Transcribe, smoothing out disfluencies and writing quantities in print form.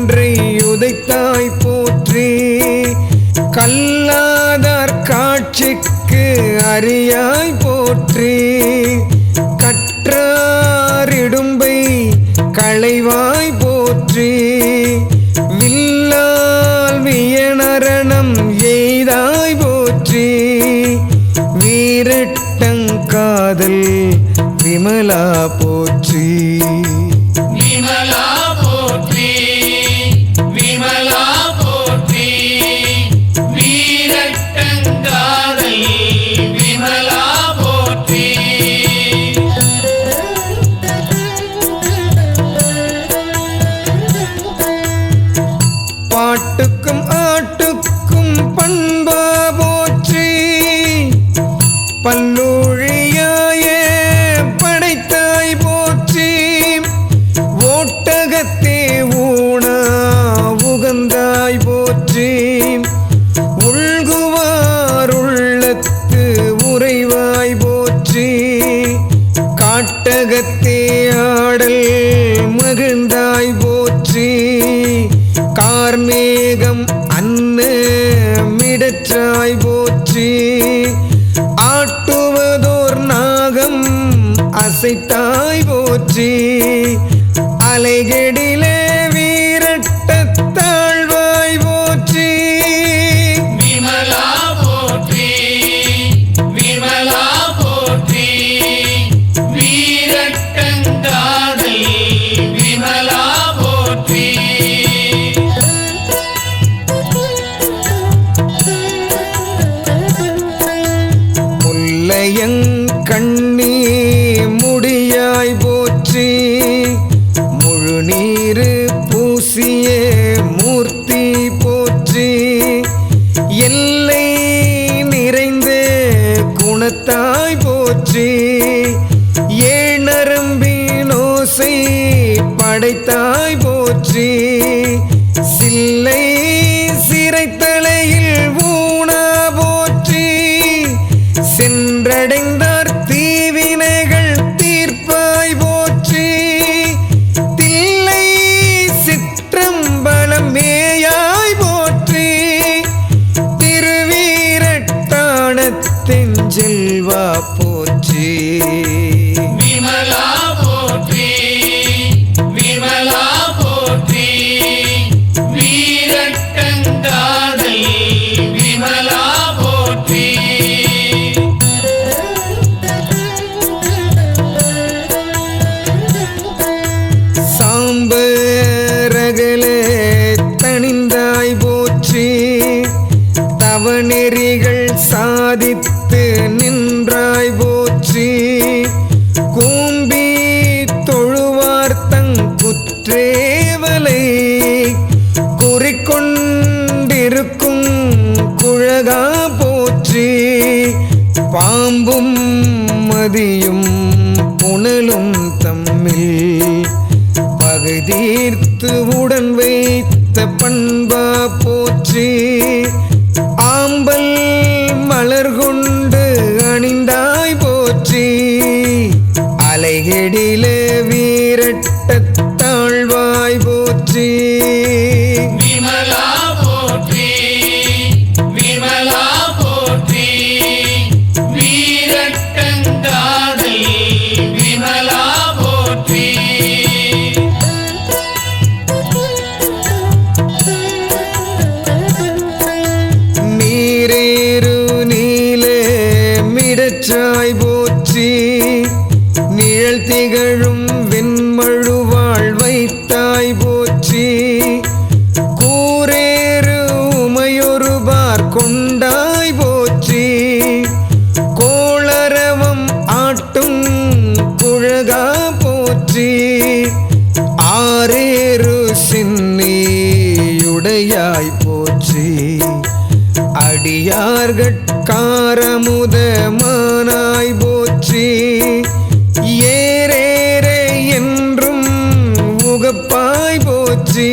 ஒன்றை உதைத்தாய் போற்றி. கல்லாதார் காட்சிக்கு அறியாய் போற்றி. கற்றாரிடும்பை களைவாய் போற்றி. வில்லால் வியனரணம் எய்தாய் போற்றி. வீரட்டங்காதல் விமலா போற்றி. விமலா போற்றி. விமலா போற்றி. வீரட்டங்காதல் விமலா போற்றி. பாட்டுக்கும் ஆட்டுக்கும் பண்பா போற்றி. பல்லூழியாய படைத்தாய் போற்றி. ஓட்டகத்தே ஊனா உகந்தாய் போற்றி. உள்குவார் உள்ளத்து உறைவாய் போற்றி. காட்டகத்தே ஆடல் மகிழ்ந்தாய் போற்றி. கார்மேகம் அன்ன மிடற்றாய் போற்றி. ஆட்டுவதோர் நாகம் அசைத்தாய் போற்றி. அலைகெடிலே வீரட்டத்தாழ்வாய் போற்றி. விமலா போற்றி. விமலா போற்றி. வீரட்டங்காதல் விமலா போற்றி. முல்லையங்கண்ணி முடியாய் போற்றி. முழுநீரு பூசிய மூர்த்தி போற்றி. எல்லை நிறைந்த குணத்தாய் போற்றி. ஏழ்நரம்பினோசை படைத்தாய் போற்றி. சில்லை சிறைத்தலையில் ஊனா போற்றி. சென்றடைந்தார் தீவினைகள் தீர்ப்பாய் போற்றி. தில்லை சிற்றம்பலம் மேயாய் போற்றி. திருவீரட்டானத்தின் செல்வா போற்றி. விமலா போற்றி. விமலா போற்றி. வீரட்டங்காதல் விமலா போற்றி. சாம்பரகல தணிந்தாய் போற்றி. தவநெறிகள் சாதித்து நின்றாய் போற்றி. கூம்பி தொழுவார்த்தங் குற்றேவலை குறிக்கொண்டிருக்கும் குழகா போற்றி. பாம்பும் மதியும் புனலும் தம்மில் பகுதீர்த்து உடன் வைத்த பண்பா போற்றி. ஆம்பல் மலர் கொண்டு அணிந்தாய் போற்றி. அலைகெடில வீரட்டத்தாழ்வாய் போற்றி. விமலா போற்றி. விமலா போற்றி. வீரட்டங்காதல் விமலா போற்றி. நீரேறு நீல மிடற்றாய் போற்றி. நிழல் திகழும் வெண்மழுவாள் வைத்தாய் போற்றி. கூரேறு உமையொரு பார் கொண்டாய் போற்றி. கோளரவம் ஆட்டும் குழகா போற்றி. ஆரேறு சின்னியுடையாய் போற்றி. அடியார்கட்காரமுதமானாய் போற்றி. ஏரேரே என்றும் உகப்பாய் போற்றி.